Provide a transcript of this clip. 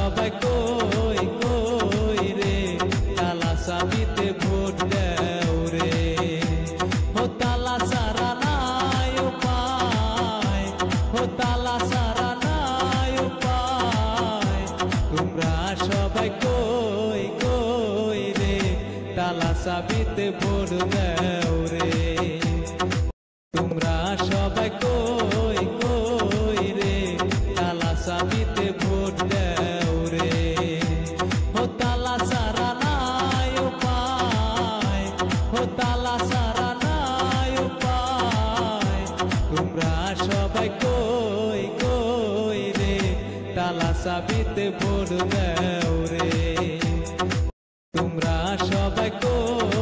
সবাই কই কই রে তালা চাবিতে ভোট দেও রে ও তালা সারা নাই উপায় ও তালা সারা নাই উপায় তোমরা সবাই কই কই রে তালা চাবিতে ভোট দেও রে তোমরা সবাই কই কই রে তালা চাবিতে ভোট দেও রে ও তালা সারা নাই উপায় ও তালা সারা নাই উপায় তোমরা সবাই কই কই রে তালা চাবিতে ভোট দেও রে তোমরা সবাই কই